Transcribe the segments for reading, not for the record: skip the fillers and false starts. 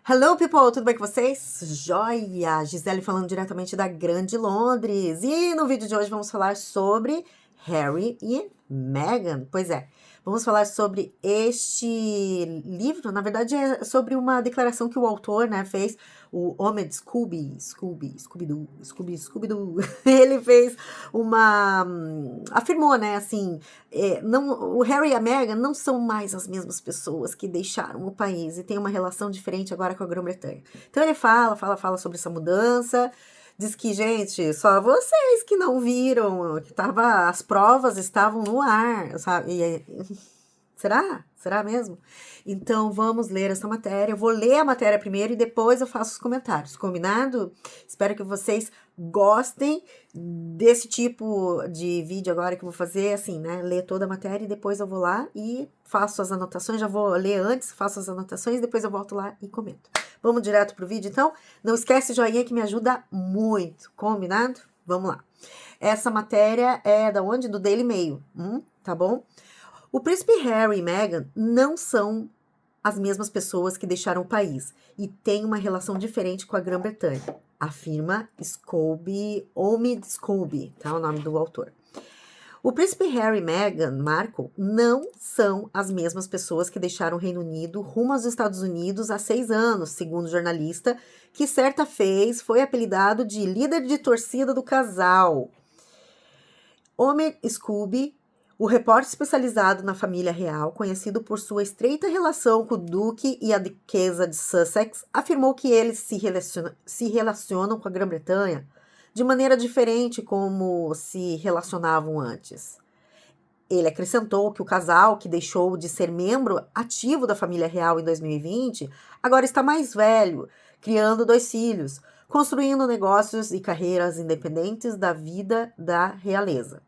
Hello, people! Tudo bem com vocês? Joia! Gisele falando diretamente da Grande Londres. E no vídeo de hoje vamos falar sobre Harry e Meghan. Pois é, vamos falar sobre este livro. Na verdade, é sobre uma declaração que o autor, né, fez. O Omid Scooby-Doo. Ele fez uma... afirmou, né, assim... não, o Harry e a Meghan não são mais as mesmas pessoas que deixaram o país e tem uma relação diferente agora com a Grã-Bretanha. Então ele fala sobre essa mudança, diz que, gente, só vocês que não viram, que as provas estavam no ar, sabe? Será? Será mesmo? Então vamos ler essa matéria. Eu vou ler a matéria primeiro e depois eu faço os comentários. Combinado? Espero que vocês gostem desse tipo de vídeo agora que eu vou fazer, assim, né? Ler toda a matéria e depois eu vou lá e faço as anotações. Já vou ler antes, faço as anotações, depois eu volto lá e comento. Vamos direto pro vídeo, então? Não esquece o joinha que me ajuda muito. Combinado? Vamos lá. Essa matéria é da onde? Do Daily Mail, tá bom? O príncipe Harry e Meghan não são as mesmas pessoas que deixaram o país e têm uma relação diferente com a Grã-Bretanha, afirma Omid Scooby, tá o nome do autor. O príncipe Harry e Meghan Markle não são as mesmas pessoas que deixaram o Reino Unido rumo aos Estados Unidos há 6 anos, segundo o jornalista, que certa vez foi apelidado de líder de torcida do casal. Omid Scooby, o repórter especializado na família real, conhecido por sua estreita relação com o duque e a duquesa de Sussex, afirmou que eles se relacionam com a Grã-Bretanha de maneira diferente como se relacionavam antes. Ele acrescentou que o casal, que deixou de ser membro ativo da família real em 2020, agora está mais velho, criando 2 filhos, construindo negócios e carreiras independentes da vida da realeza.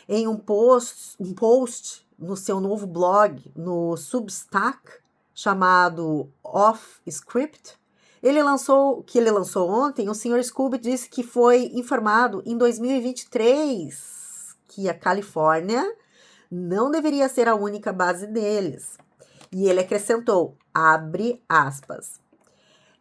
Em um post no seu novo blog, no Substack, chamado Off Script, que ele lançou ontem, o Sr. Scooby disse que foi informado em 2023 que a Califórnia não deveria ser a única base deles. E ele acrescentou, abre aspas,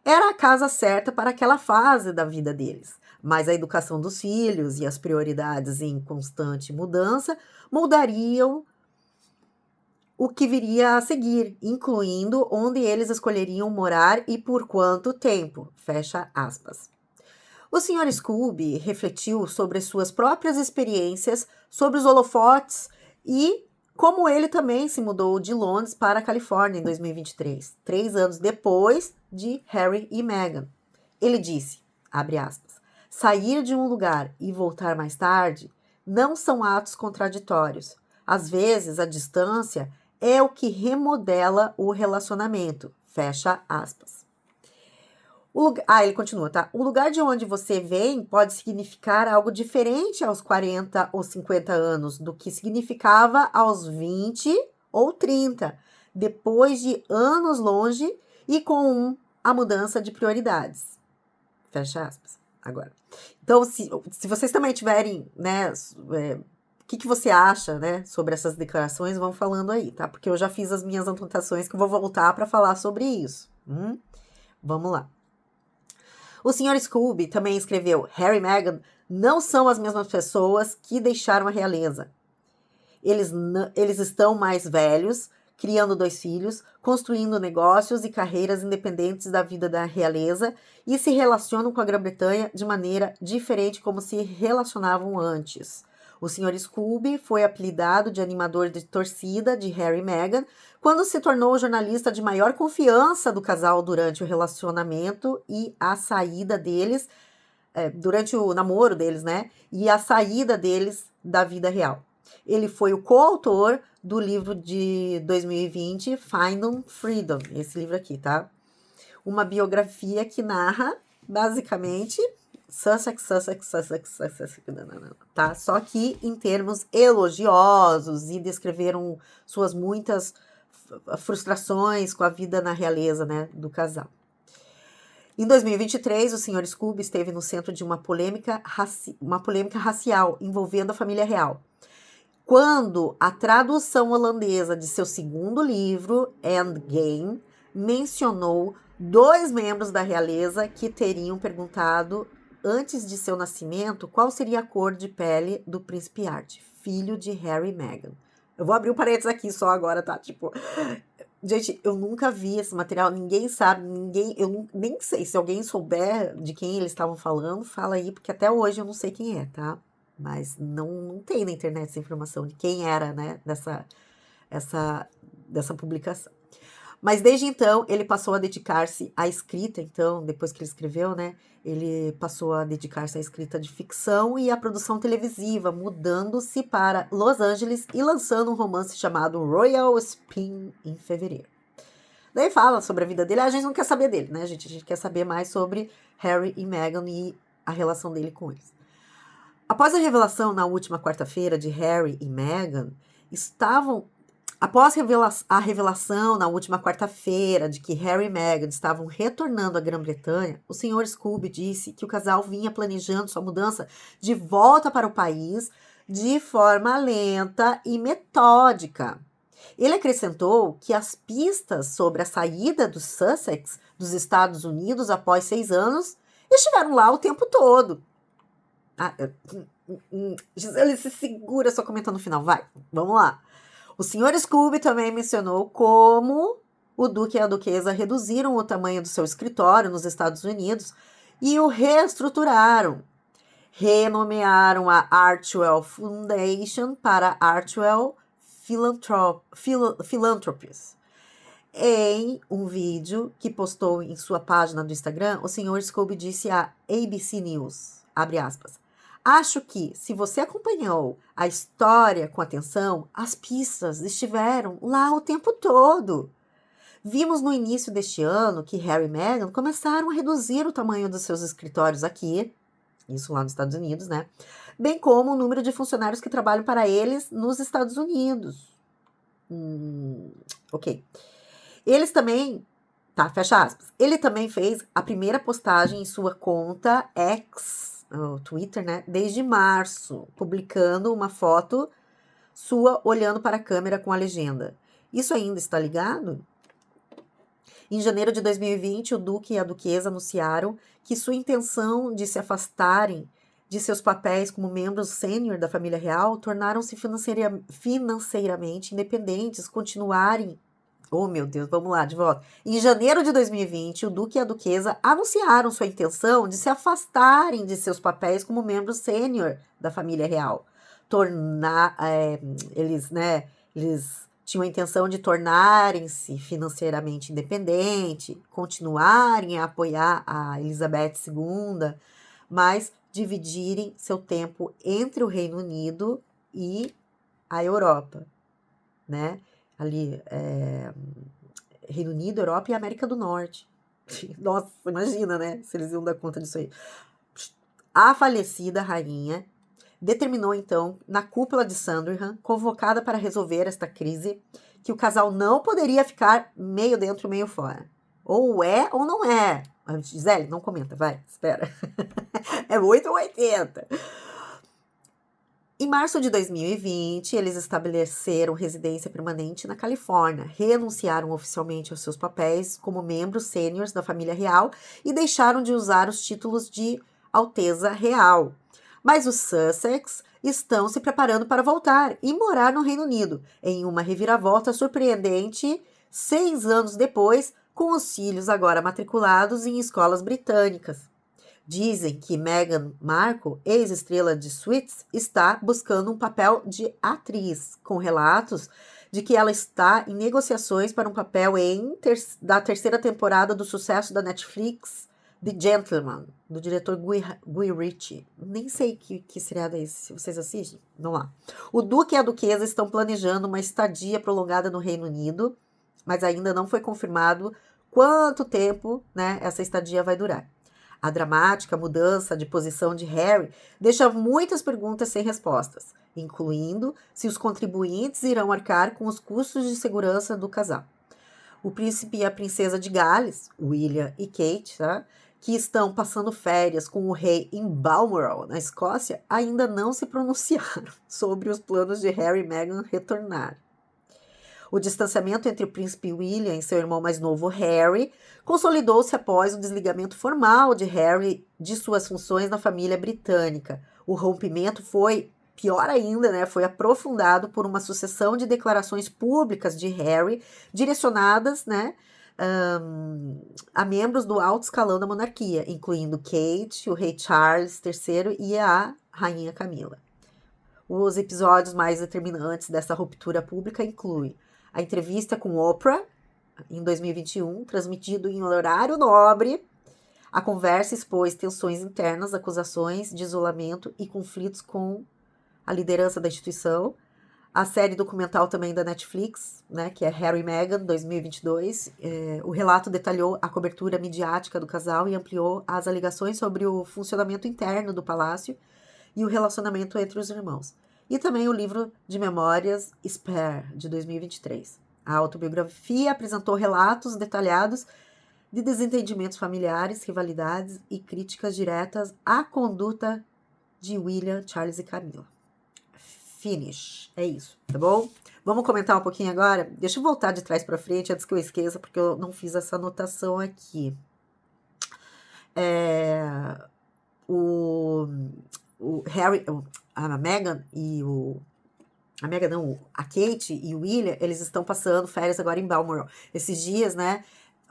era a casa certa para aquela fase da vida deles, mas a educação dos filhos e as prioridades em constante mudança moldariam o que viria a seguir, incluindo onde eles escolheriam morar e por quanto tempo, fecha aspas. O Sr. Scooby refletiu sobre suas próprias experiências, sobre os holofotes e como ele também se mudou de Londres para a Califórnia em 2023, 3 anos depois de Harry e Meghan. Ele disse, abre aspas, sair de um lugar e voltar mais tarde não são atos contraditórios. Às vezes, a distância é o que remodela o relacionamento, fecha aspas. Ele continua, tá? O lugar de onde você vem pode significar algo diferente aos 40 ou 50 anos do que significava aos 20 ou 30, depois de anos longe e com a mudança de prioridades. Fecha aspas. Agora. Então, se vocês também tiverem, né, o que você acha, né, sobre essas declarações, vão falando aí, tá? Porque eu já fiz as minhas anotações que eu vou voltar para falar sobre isso. Vamos lá. O Sr. Scooby também escreveu, Harry e Meghan não são as mesmas pessoas que deixaram a realeza. Eles estão mais velhos, criando 2 filhos, construindo negócios e carreiras independentes da vida da realeza e se relacionam com a Grã-Bretanha de maneira diferente como se relacionavam antes. O Sr. Scooby foi apelidado de animador de torcida de Harry e Meghan quando se tornou o jornalista de maior confiança do casal durante o relacionamento e a saída deles, durante o namoro deles, né? E a saída deles da vida real. Ele foi o coautor do livro de 2020, Finding Freedom, esse livro aqui, tá? Uma biografia que narra, basicamente, Sussex, tá? Só que em termos elogiosos e descreveram suas muitas frustrações com a vida na realeza, né, do casal. Em 2023, o Sr. Scooby esteve no centro de uma polêmica racial envolvendo a família real. Quando a tradução holandesa de seu segundo livro, Endgame, mencionou 2 membros da realeza que teriam perguntado antes de seu nascimento qual seria a cor de pele do príncipe Art, filho de Harry e Meghan. Eu vou abrir um parênteses aqui só agora, tá? Tipo, gente, eu nunca vi esse material, ninguém sabe, eu nem sei, se alguém souber de quem eles estavam falando, fala aí, porque até hoje eu não sei quem é, tá? Mas não tem na internet essa informação de quem era, né, dessa publicação. Mas desde então, ele passou a dedicar-se à escrita, então, depois que ele escreveu, né, ele passou a dedicar-se à escrita de ficção e à produção televisiva, mudando-se para Los Angeles e lançando um romance chamado Royal Spin em fevereiro. Daí fala sobre a vida dele, a gente não quer saber dele, né, gente? A gente quer saber mais sobre Harry e Meghan e a relação dele com eles. Após a revelação na última quarta-feira de Harry e Meghan, Após a revelação na última quarta-feira de que Harry e Meghan estavam retornando à Grã-Bretanha, o Sr. Scooby disse que o casal vinha planejando sua mudança de volta para o país de forma lenta e metódica. Ele acrescentou que as pistas sobre a saída dos Sussex dos Estados Unidos após 6 anos estiveram lá o tempo todo. Gisele, se segura, só comenta no final, vai, vamos lá. O Sr. Scooby também mencionou como o Duque e a Duquesa reduziram o tamanho do seu escritório nos Estados Unidos e o reestruturaram. Renomearam a Archewell Foundation para Archewell Philanthropies. Em um vídeo que postou em sua página do Instagram, o Sr. Scooby disse à ABC News, abre aspas, acho que, se você acompanhou a história com atenção, as pistas estiveram lá o tempo todo. Vimos no início deste ano que Harry e Meghan começaram a reduzir o tamanho dos seus escritórios aqui, isso lá nos Estados Unidos, né? Bem como o número de funcionários que trabalham para eles nos Estados Unidos. Ok. Eles também... Tá, fecha aspas. Ele também fez a primeira postagem em sua conta X, o Twitter, né, desde março, publicando uma foto sua olhando para a câmera com a legenda. Isso ainda está ligado? Em janeiro de 2020, o Duque e a Duquesa anunciaram que sua intenção de se afastarem de seus papéis como membros sênior da família real tornaram-se financeiramente independentes, continuarem. Oh, meu Deus, vamos lá, de volta. Em janeiro de 2020, o Duque e a Duquesa anunciaram sua intenção de se afastarem de seus papéis como membros sênior da família real. Eles tinham a intenção de tornarem-se financeiramente independentes, continuarem a apoiar a Elizabeth II, mas dividirem seu tempo entre o Reino Unido e a Europa, né? Ali, Reino Unido, Europa e América do Norte. Nossa, imagina, né? Se eles iam dar conta disso aí. A falecida rainha determinou, então, na cúpula de Sandringham, convocada para resolver esta crise, que o casal não poderia ficar meio dentro, meio fora. Ou é ou não é. Gisele, não comenta, vai, espera. É 8 ou 80. Em março de 2020, eles estabeleceram residência permanente na Califórnia, renunciaram oficialmente aos seus papéis como membros sêniores da família real e deixaram de usar os títulos de Alteza Real. Mas os Sussex estão se preparando para voltar e morar no Reino Unido, em uma reviravolta surpreendente 6 anos depois, com os filhos agora matriculados em escolas britânicas. Dizem que Meghan Markle, ex-estrela de Suits, está buscando um papel de atriz, com relatos de que ela está em negociações para um papel da terceira temporada do sucesso da Netflix, The Gentleman, do diretor Guy Ritchie. Nem sei que seriado é esse, se vocês assistem, vamos lá. O Duque e a Duquesa estão planejando uma estadia prolongada no Reino Unido, mas ainda não foi confirmado quanto tempo, né, essa estadia vai durar. A dramática mudança de posição de Harry deixa muitas perguntas sem respostas, incluindo se os contribuintes irão arcar com os custos de segurança do casal. O príncipe e a princesa de Gales, William e Kate, tá, que estão passando férias com o rei em Balmoral, na Escócia, ainda não se pronunciaram sobre os planos de Harry e Meghan retornar. O distanciamento entre o príncipe William e seu irmão mais novo, Harry, consolidou-se após o desligamento formal de Harry de suas funções na família britânica. O rompimento foi pior ainda, né? Foi aprofundado por uma sucessão de declarações públicas de Harry direcionadas, né, a membros do alto escalão da monarquia, incluindo Kate, o rei Charles III e a rainha Camila. Os episódios mais determinantes dessa ruptura pública incluem a entrevista com Oprah, em 2021, transmitido em horário nobre. A conversa expôs tensões internas, acusações de isolamento e conflitos com a liderança da instituição. A série documental também da Netflix, né, que é Harry e Meghan, 2022. O relato detalhou a cobertura midiática do casal e ampliou as alegações sobre o funcionamento interno do palácio e o relacionamento entre os irmãos. E também o livro de memórias Spare, de 2023. A autobiografia apresentou relatos detalhados de desentendimentos familiares, rivalidades e críticas diretas à conduta de William, Charles e Camila. Finish. É isso, tá bom? Vamos comentar um pouquinho agora? Deixa eu voltar de trás para frente antes que eu esqueça, porque eu não fiz essa anotação aqui. O Harry, a Meghan e a Kate e o William, eles estão passando férias agora em Balmoral. Esses dias, né?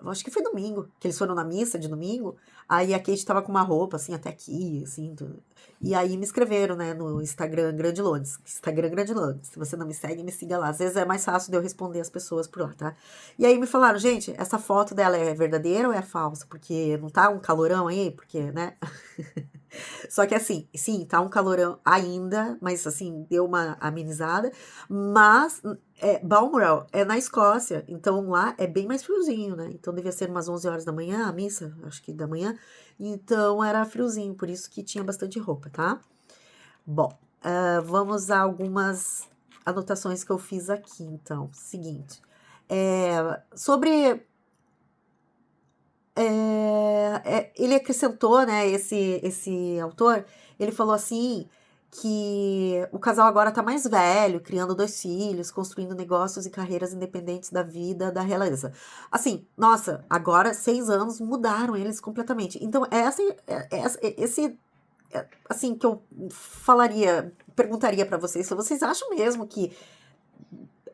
Acho que foi domingo, que eles foram na missa de domingo. Aí a Kate tava com uma roupa, assim, até aqui, assim, tudo. E aí me escreveram, né, no Instagram Grande Londres. Instagram Grande Londres. Se você não me segue, me siga lá. Às vezes é mais fácil de eu responder as pessoas por lá, tá? E aí me falaram, gente, essa foto dela é verdadeira ou é falsa? Porque não tá um calorão aí? Porque, né? Só que assim, sim, tá um calorão ainda, mas assim, deu uma amenizada. Mas Balmoral é na Escócia, então lá é bem mais friozinho, né? Então devia ser umas 11 horas da manhã, a missa, acho que da manhã. Então era friozinho, por isso que tinha bastante roupa, tá? Bom, vamos a algumas anotações que eu fiz aqui, então. Seguinte, sobre... ele acrescentou, né, esse autor, ele falou assim, que o casal agora tá mais velho, criando 2 filhos, construindo negócios e carreiras independentes da vida da realeza. Assim, nossa, agora 6 anos mudaram eles completamente. Então, esse, assim, que eu perguntaria para vocês, se vocês acham mesmo que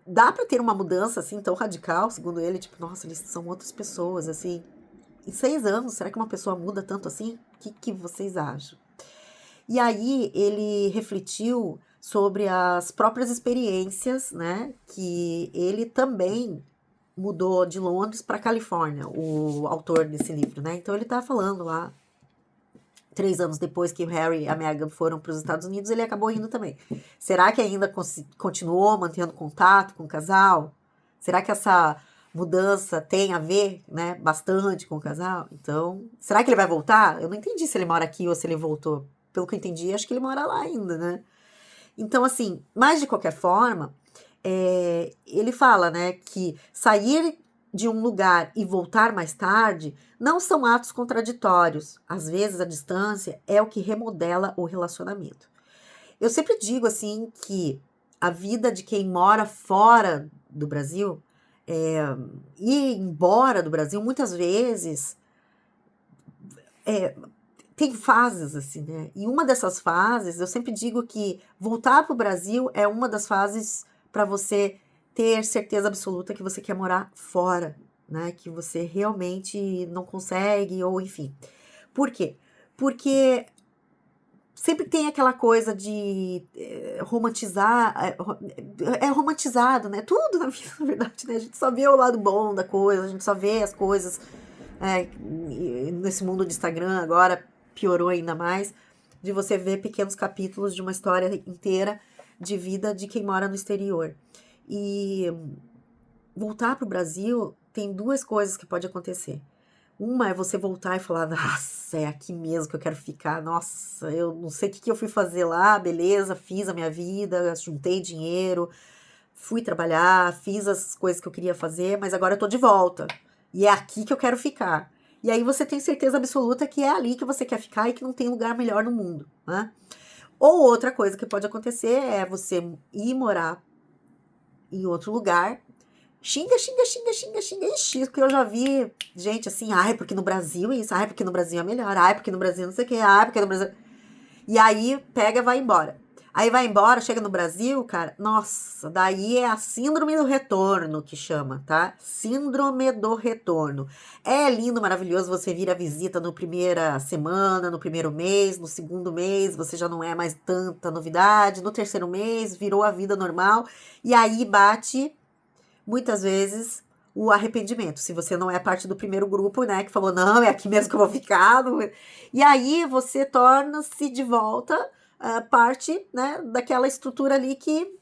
dá para ter uma mudança, assim, tão radical, segundo ele, tipo, nossa, eles são outras pessoas, assim, em 6 anos, será que uma pessoa muda tanto assim? O que vocês acham? E aí ele refletiu sobre as próprias experiências, né? Que ele também mudou de Londres para Califórnia, o autor desse livro, né? Então ele tá falando lá, 3 anos depois que o Harry e a Meghan foram para os Estados Unidos, ele acabou indo também. Será que ainda continuou mantendo contato com o casal? Será que essa mudança tem a ver, né, bastante com o casal? Então, será que ele vai voltar? Eu não entendi se ele mora aqui ou se ele voltou. Pelo que eu entendi, acho que ele mora lá ainda, né? Então, assim, mas de qualquer forma, ele fala, né, que sair de um lugar e voltar mais tarde não são atos contraditórios. Às vezes, a distância é o que remodela o relacionamento. Eu sempre digo, assim, que a vida de quem mora fora do Brasil, ir embora do Brasil, muitas vezes, tem fases, assim, né? E uma dessas fases, eu sempre digo que voltar para o Brasil é uma das fases para você ter certeza absoluta que você quer morar fora, né? Que você realmente não consegue, ou enfim. Por quê? Porque sempre tem aquela coisa de romantizar, é romantizado, né? Tudo na vida, na verdade, né? A gente só vê o lado bom da coisa, a gente só vê as coisas nesse mundo de Instagram agora, piorou ainda mais, de você ver pequenos capítulos de uma história inteira de vida de quem mora no exterior. E voltar para o Brasil tem 2 coisas que pode acontecer. Uma é você voltar e falar, nossa, é aqui mesmo que eu quero ficar, nossa, eu não sei o que eu fui fazer lá, beleza, fiz a minha vida, juntei dinheiro, fui trabalhar, fiz as coisas que eu queria fazer, mas agora eu tô de volta. E é aqui que eu quero ficar. E aí você tem certeza absoluta que é ali que você quer ficar e que não tem lugar melhor no mundo, né? Ou outra coisa que pode acontecer é você ir morar em outro lugar, Xinga, xinga, xinga, xinga, xinga. Ixi, porque eu já vi gente assim, ai, porque no Brasil é isso, ai, porque no Brasil é melhor, ai, porque no Brasil não sei o que, ai, porque no Brasil. E aí pega e vai embora. Aí vai embora, chega no Brasil, cara, nossa, daí é a síndrome do retorno que chama, tá? Síndrome do retorno. É lindo, maravilhoso, você vir a visita no primeira semana, no primeiro mês, no segundo mês, você já não é mais tanta novidade, no terceiro mês virou a vida normal, e aí bate muitas vezes o arrependimento, se você não é parte do primeiro grupo, né, que falou, não, é aqui mesmo que eu vou ficar, e aí você torna-se de volta parte, né, daquela estrutura ali que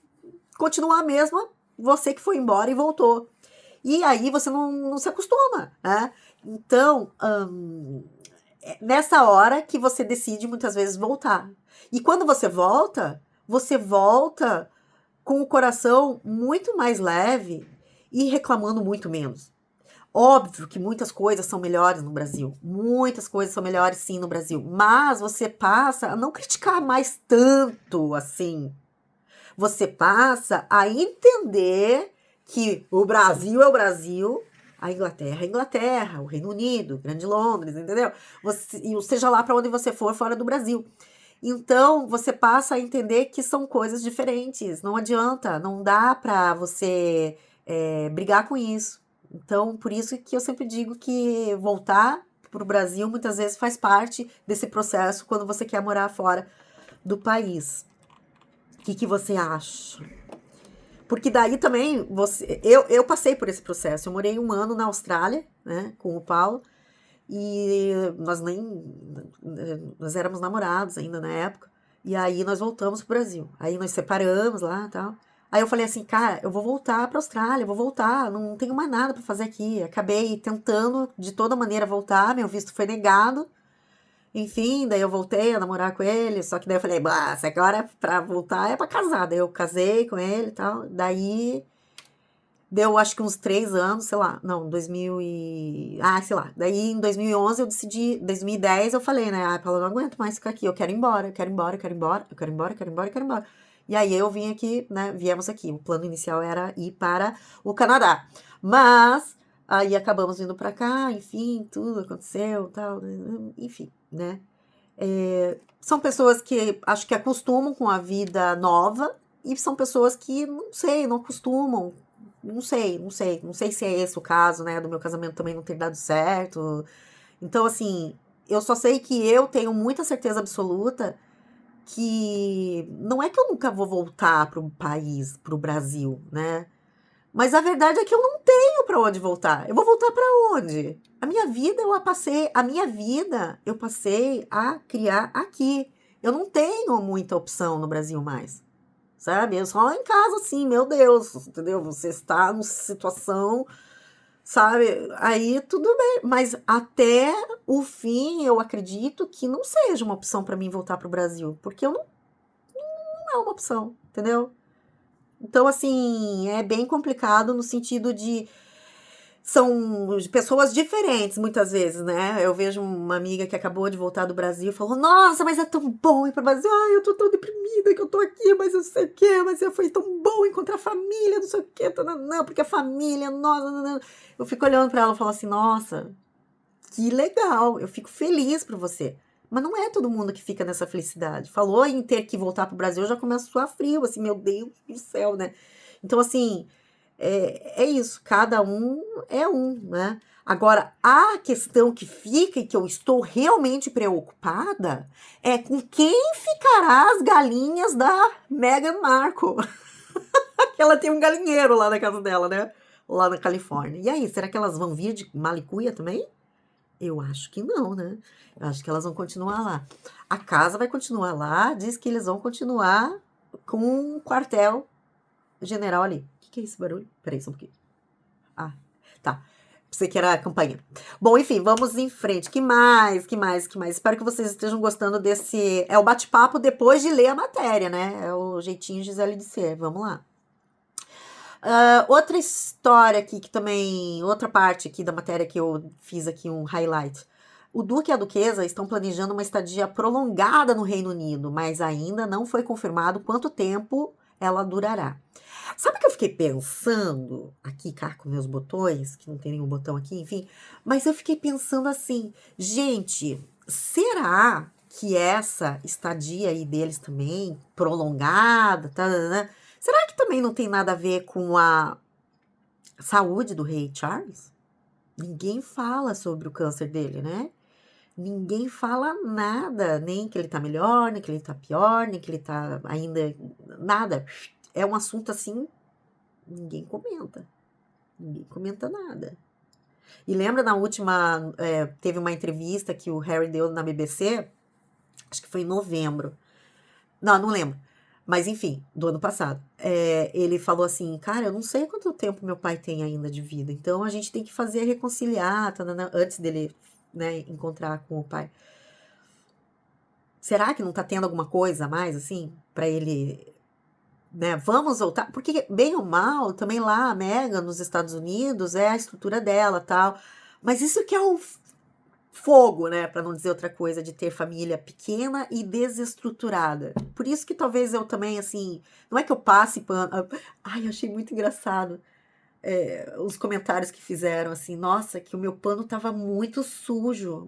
continua a mesma, você que foi embora e voltou. E aí você não se acostuma, né? Então, nessa hora que você decide muitas vezes voltar. E quando você volta com o coração muito mais leve e reclamando muito menos. Óbvio que muitas coisas são melhores no Brasil. Muitas coisas são melhores sim no Brasil. Mas você passa a não criticar mais tanto assim. Você passa a entender que o Brasil é o Brasil, a Inglaterra é a Inglaterra, o Reino Unido, Grande Londres, entendeu? E seja lá para onde você for fora do Brasil. Então, você passa a entender que são coisas diferentes. Não adianta, não dá para você brigar com isso. Então, por isso que eu sempre digo que voltar para o Brasil muitas vezes faz parte desse processo quando você quer morar fora do país. O que você acha? Porque daí também, eu passei por esse processo. Eu morei 1 ano na Austrália, né, com o Paulo. E nós éramos namorados ainda na época. E aí nós voltamos pro Brasil. Aí nós separamos lá e tal. Aí eu falei assim, cara, eu vou voltar pra Austrália, eu vou voltar, não tenho mais nada pra fazer aqui. Acabei tentando de toda maneira voltar, meu visto foi negado. Enfim, daí eu voltei a namorar com ele, só que daí eu falei, bah, se agora pra voltar é pra casar. Daí eu casei com ele e tal. Daí deu acho que uns 3 anos, sei lá, não, 2000 e... Ah, sei lá, daí em 2011 eu decidi, 2010 eu falei, né, ah, Paula, eu não aguento mais ficar aqui, eu quero ir embora, eu quero ir embora, eu quero ir embora, eu quero ir embora, eu quero ir embora, eu quero ir embora. E aí eu vim aqui, né, viemos aqui, o plano inicial era ir para o Canadá, mas aí acabamos vindo pra cá, enfim, tudo aconteceu, tal, enfim, né. São pessoas que acho que acostumam com a vida nova e são pessoas que, não sei, não acostumam. Não sei se é esse o caso, né, do meu casamento também não ter dado certo. Então, assim, eu só sei que eu tenho muita certeza absoluta que não é que eu nunca vou voltar pro país, pro Brasil, né? Mas a verdade é que eu não tenho para onde voltar. Eu vou voltar para onde? A minha vida eu passei a criar aqui. Eu não tenho muita opção no Brasil mais. Sabe? Eu só em casa assim, meu Deus, entendeu? Você está numa situação, sabe? Aí tudo bem, mas até o fim eu acredito que não seja uma opção para mim voltar para o Brasil, porque eu não é uma opção, entendeu? Então, assim, é bem complicado no sentido de são pessoas diferentes muitas vezes, né? Eu vejo uma amiga que acabou de voltar do Brasil e falou: Nossa, mas é tão bom ir para o Brasil. Ai, eu tô tão deprimida que eu tô aqui, mas eu sei o quê, mas foi tão bom encontrar família, não sei o quê, não, porque a família, nossa, não. Eu fico olhando para ela e falo assim: Nossa, que legal, eu fico feliz por você. Mas não é todo mundo que fica nessa felicidade. Falou em ter que voltar para o Brasil, eu já começo a suar frio, assim, meu Deus do céu, né? Então, assim, é isso, cada um é um, né? Agora, a questão que fica e que eu estou realmente preocupada é com quem ficará as galinhas da Meghan Markle. Que ela tem um galinheiro lá na casa dela, né? Lá na Califórnia. E aí, será que elas vão vir de Malicuia também? Eu acho que não, né? Eu acho que elas vão continuar lá. A casa vai continuar lá, diz que eles vão continuar com um quartel general ali. O que é esse barulho? Peraí, só um pouquinho. Ah, tá. Pensei que era a campainha. Bom, enfim, vamos em frente. Que mais? Espero que vocês estejam gostando desse... É o bate-papo depois de ler a matéria, né? É o jeitinho Gisele de ser. Vamos lá. Outra história aqui que também... Outra parte aqui da matéria que eu fiz aqui um highlight. O Duque e a Duquesa estão planejando uma estadia prolongada no Reino Unido, mas ainda não foi confirmado quanto tempo ela durará. Sabe o que eu fiquei pensando? Aqui, cá, com meus botões, que não tem nenhum botão aqui, enfim. Mas eu fiquei pensando assim, gente, será que essa estadia aí deles também, prolongada, tá, será que também não tem nada a ver com a saúde do rei Charles? Ninguém fala sobre o câncer dele, né? Ninguém fala nada, nem que ele tá melhor, nem que ele tá pior, nem que ele tá ainda nada. É um assunto assim, ninguém comenta. Ninguém comenta nada. E lembra na última, teve uma entrevista que o Harry deu na BBC, acho que foi em novembro. Não, não lembro. Mas enfim, do ano passado. Ele falou assim, cara, eu não sei quanto tempo meu pai tem ainda de vida, então a gente tem que fazer reconciliar, antes dele, né, encontrar com o pai. Será que não tá tendo alguma coisa a mais, assim, pra ele, né, vamos voltar? Porque, bem ou mal, também lá, a Meghan, nos Estados Unidos, é a estrutura dela, tal. Mas isso que é o fogo, né, pra não dizer outra coisa, de ter família pequena e desestruturada. Por isso que talvez eu também, assim, não é que eu passe pano. Ai, eu achei muito engraçado os comentários que fizeram, assim, nossa, que o meu pano tava muito sujo,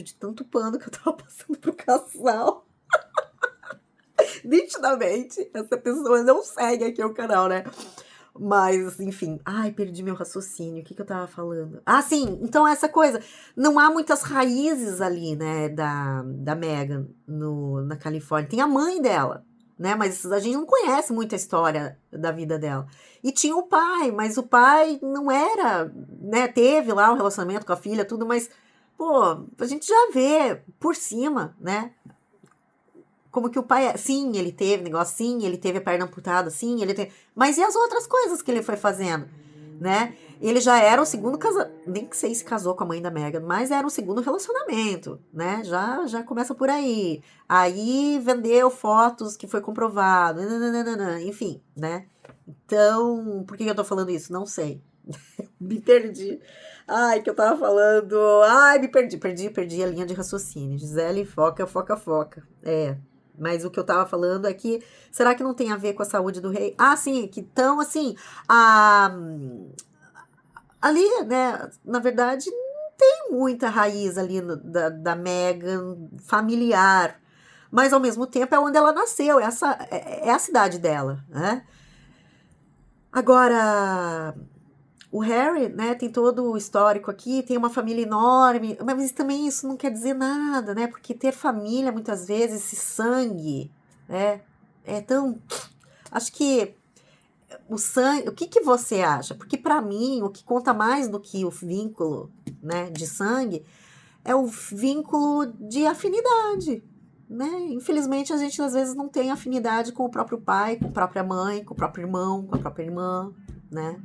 de tanto pano que eu tava passando pro casal. Nitidamente, essa pessoa não segue aqui o canal, né? Mas, enfim. Ai, perdi meu raciocínio. O que que eu tava falando? Ah, sim. Então, essa coisa. Não há muitas raízes ali, né, da Meghan na Califórnia. Tem a mãe dela, né? Mas a gente não conhece muito a história da vida dela. E tinha o pai, mas o pai não era, né? Teve lá um relacionamento com a filha, tudo, mas, pô, a gente já vê por cima, né? Como que o pai é. Sim, ele teve negócio, sim, ele teve a perna amputada, sim, ele teve. Mas e as outras coisas que ele foi fazendo, né? Ele já era o segundo casamento, nem que sei se casou com a mãe da Meghan, mas era o segundo relacionamento, né? Já começa por aí. Aí vendeu fotos que foi comprovado, nananana, enfim, né? Então, por que eu tô falando isso? Não sei. Me perdi. Ai, que eu tava falando. Ai, me perdi a linha de raciocínio. Gisele, foca, foca, foca. Mas o que eu tava falando é que, será que não tem a ver com a saúde do rei? Ah, sim, que tão assim, ali, né, na verdade, não tem muita raiz ali da Meghan familiar, mas ao mesmo tempo é onde ela nasceu, é a cidade dela, né? Agora, o Harry, né, tem todo o histórico aqui, tem uma família enorme, mas também isso não quer dizer nada, né? Porque ter família, muitas vezes, esse sangue, né, é tão. Acho que o sangue. O que que você acha? Porque, para mim, o que conta mais do que o vínculo, né, de sangue é o vínculo de afinidade. Né? Infelizmente, a gente às vezes não tem afinidade com o próprio pai, com a própria mãe, com o próprio irmão, com a própria irmã, né?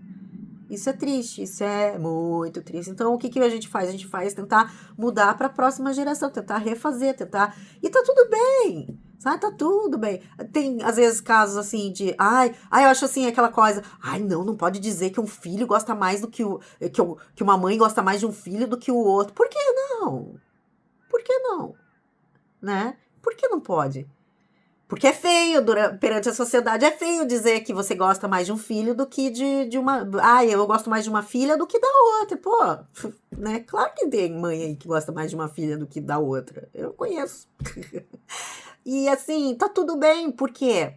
Isso é triste, isso é muito triste. Então, o que que a gente faz? A gente faz tentar mudar para a próxima geração, tentar refazer, tentar. E tá tudo bem, sabe? Tá tudo bem. Tem, às vezes, casos assim de. Ai, eu acho assim aquela coisa. Ai, não, não pode dizer que um filho gosta mais do que o. Que uma mãe gosta mais de um filho do que o outro. Por que não? Por que não? Né? Por que não pode? Porque é feio, perante a sociedade, é feio dizer que você gosta mais de um filho do que de uma. Ah, eu gosto mais de uma filha do que da outra. Pô, né? Claro que tem mãe aí que gosta mais de uma filha do que da outra. Eu conheço. E assim, tá tudo bem, por quê?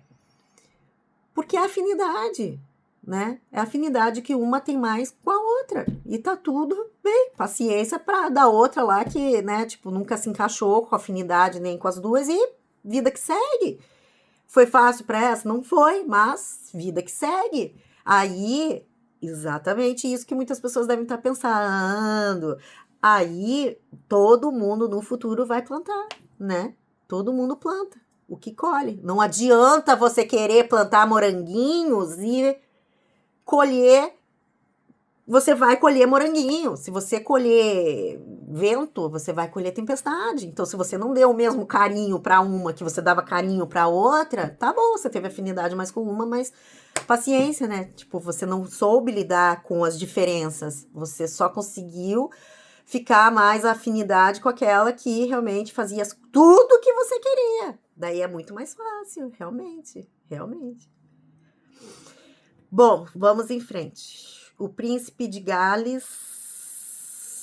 Porque é afinidade, né? É a afinidade que uma tem mais com a outra. E tá tudo bem. Paciência pra da outra lá que, né, tipo, nunca se encaixou com a afinidade nem com as duas e vida que segue. Foi fácil para essa? Não foi, mas vida que segue. Aí, exatamente isso que muitas pessoas devem estar pensando. Aí, todo mundo no futuro vai plantar, né? Todo mundo planta o que colhe. Não adianta você querer plantar moranguinhos e colher. Você vai colher moranguinho. Se você colher vento, você vai colher tempestade. Então, se você não deu o mesmo carinho para uma que você dava carinho para outra, tá bom, você teve afinidade mais com uma, mas paciência, né? Tipo, você não soube lidar com as diferenças. Você só conseguiu ficar mais afinidade com aquela que realmente fazia tudo o que você queria. Daí é muito mais fácil, realmente, realmente. Bom, vamos em frente. O príncipe de Gales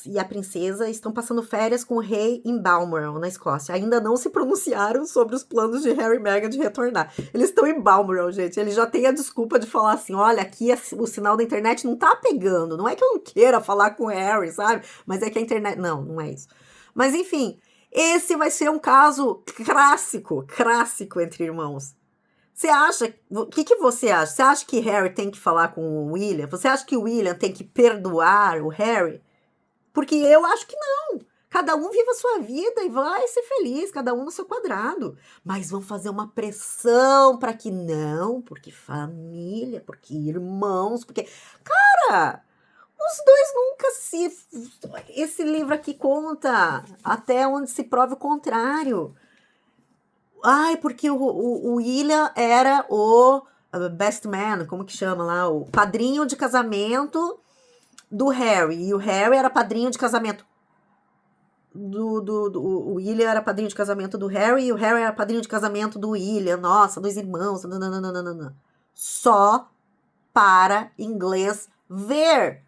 e a princesa estão passando férias com o rei em Balmoral, na Escócia. Ainda não se pronunciaram sobre os planos de Harry e Meghan de retornar. Eles estão em Balmoral, gente. Eles já têm a desculpa de falar assim: olha, aqui o sinal da internet não tá pegando. Não é que eu não queira falar com o Harry, sabe? Mas é que a internet. Não, não é isso. Mas enfim, esse vai ser um caso clássico entre irmãos. Você acha. O que você acha? Você acha que Harry tem que falar com o William? Você acha que o William tem que perdoar o Harry? Porque eu acho que não. Cada um vive a sua vida e vai ser feliz, cada um no seu quadrado. Mas vão fazer uma pressão para que não, porque família, porque irmãos, porque. Cara, os dois nunca se. Esse livro aqui conta até onde se prove o contrário. Ai, porque o William era o best man, como que chama lá? O padrinho de casamento do Harry. E o Harry era padrinho de casamento o William era padrinho de casamento do Harry e o Harry era padrinho de casamento do William. Nossa, dois irmãos. Nananana. Só para inglês ver.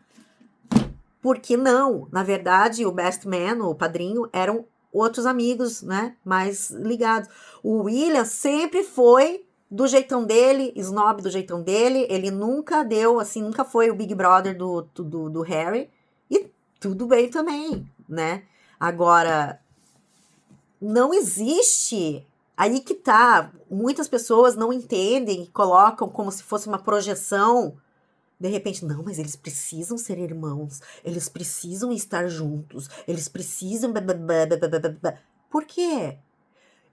Porque não? Na verdade, o best man, o padrinho, eram outros amigos, né? Mais ligados. O William sempre foi do jeitão dele, snob do jeitão dele. Ele nunca deu, assim, nunca foi o Big Brother do Harry. E tudo bem também, né? Agora, não existe. Aí que tá. Muitas pessoas não entendem, colocam como se fosse uma projeção. De repente, não, mas eles precisam ser irmãos. Eles precisam estar juntos. Eles precisam. Por quê?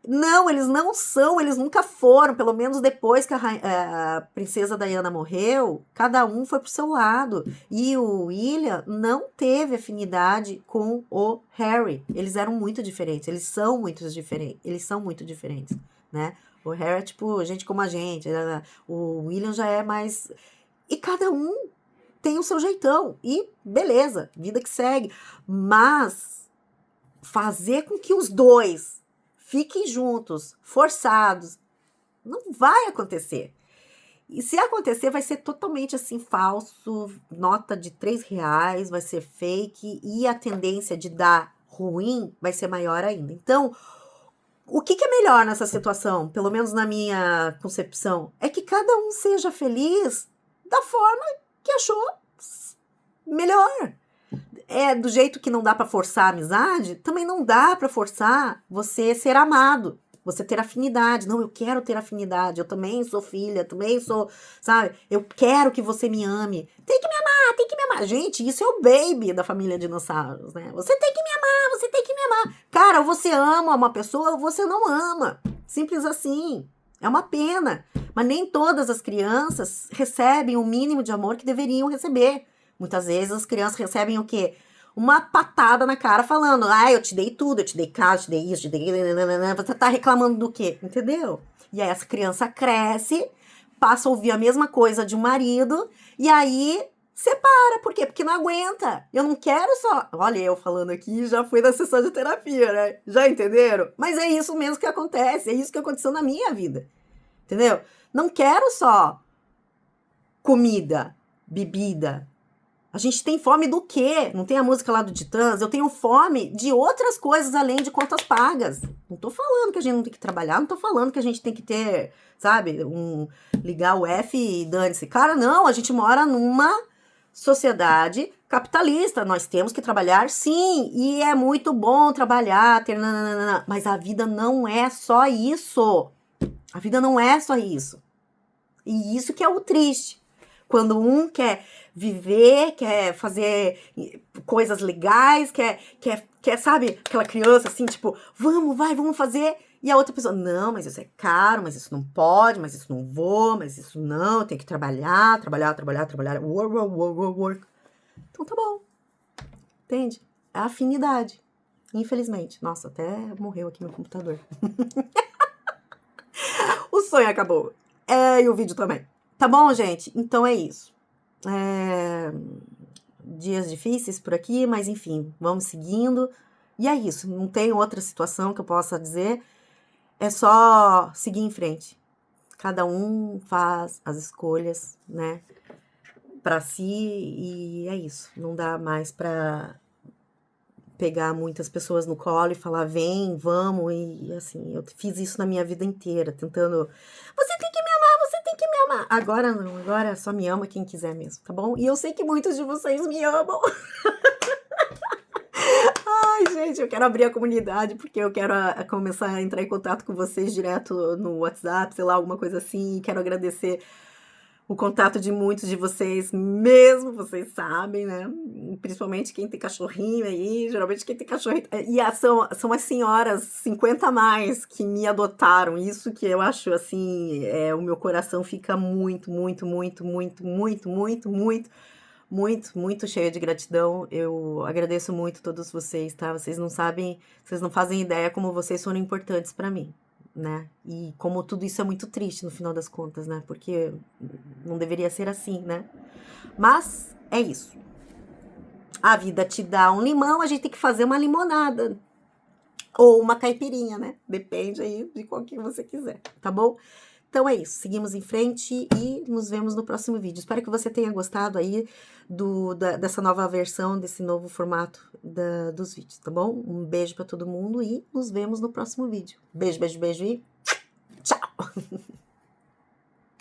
Não, eles não são, eles nunca foram. Pelo menos depois que a princesa Diana morreu, cada um foi pro seu lado. E o William não teve afinidade com o Harry. Eles eram muito diferentes. Eles são muito diferentes. Eles são muito diferentes, né? O Harry é tipo gente como a gente. O William já é mais. E cada um tem o seu jeitão. E beleza, vida que segue. Mas fazer com que os dois fiquem juntos, forçados, não vai acontecer. E se acontecer, vai ser totalmente assim, falso, nota de R$3, vai ser fake, e a tendência de dar ruim vai ser maior ainda. Então, o que é melhor nessa situação, pelo menos na minha concepção, é que cada um seja feliz da forma que achou melhor. Do jeito que não dá para forçar a amizade, também não dá para forçar você ser amado, você ter afinidade. Não, eu quero ter afinidade, eu também sou filha, também sou, sabe? Eu quero que você me ame. Tem que me amar, tem que me amar. Gente, isso é o baby da família dinossauros, né? Você tem que me amar, você tem que me amar. Cara, ou você ama uma pessoa ou você não ama. Simples assim. É uma pena. Mas nem todas as crianças recebem o mínimo de amor que deveriam receber. Muitas vezes as crianças recebem o quê? Uma patada na cara falando, eu te dei tudo, eu te dei casa, eu te dei isso, eu te dei... Você tá reclamando do quê? Entendeu? E aí essa criança cresce, passa a ouvir a mesma coisa de um marido, e aí separa. Por quê? Porque não aguenta. Eu não quero só... Olha, eu falando aqui, já fui na sessão de terapia, né? Já entenderam? Mas é isso mesmo que acontece, é isso que aconteceu na minha vida. Entendeu? Não quero só comida, bebida. A gente tem fome do quê? Não tem a música lá do Titãs? Eu tenho fome de outras coisas além de contas pagas. Não tô falando que a gente não tem que trabalhar, não tô falando que a gente tem que ter, sabe, ligar o F e dane-se. Cara, não, a gente mora numa sociedade capitalista. Nós temos que trabalhar, sim, e é muito bom trabalhar, ter nananana, mas a vida não é só isso. A vida não é só isso. E isso que é o triste. Quando um quer viver, quer fazer coisas legais, quer, sabe, aquela criança assim, tipo, vamos fazer. E a outra pessoa, não, mas isso é caro, mas isso não pode, mas isso não vou, mas isso não, eu tenho que trabalhar, work. Então tá bom. Entende? É a afinidade. Infelizmente. Nossa, até morreu aqui meu computador. O sonho acabou. E o vídeo também. Tá bom, gente? Então é isso. Dias difíceis por aqui, mas enfim, vamos seguindo. E é isso. Não tem outra situação que eu possa dizer. É só seguir em frente. cada um faz as escolhas, né, para si, e é isso. Não dá mais para pegar muitas pessoas no colo e falar: "Vem, vamos", e assim, eu fiz isso na minha vida inteira, tentando: "Você tem que me amar, você tem que me amar". Agora não, agora só me ama quem quiser mesmo, tá bom? E eu sei que muitos de vocês me amam. Ai, gente, eu quero abrir a comunidade, porque eu quero começar a entrar em contato com vocês direto no WhatsApp, sei lá, alguma coisa assim. Quero agradecer o contato de muitos de vocês, mesmo, vocês sabem, né? Principalmente quem tem cachorrinho aí, geralmente quem tem cachorrinho. São as senhoras 50 a mais que me adotaram. Isso que eu acho assim, o meu coração fica muito, muito, muito, muito, muito, muito, muito. Muito, muito cheia de gratidão. Eu agradeço muito todos vocês, tá? Vocês não sabem, vocês não fazem ideia como vocês foram importantes pra mim, né? E como tudo isso é muito triste no final das contas, né? Porque não deveria ser assim, né? Mas é isso. A vida te dá um limão, a gente tem que fazer uma limonada. Ou uma caipirinha, né? Depende aí de qual que você quiser, tá bom? Então é isso, seguimos em frente e nos vemos no próximo vídeo. Espero que você tenha gostado aí dessa nova versão, desse novo formato dos vídeos, tá bom? Um beijo pra todo mundo e nos vemos no próximo vídeo. Beijo, beijo, beijo e tchau!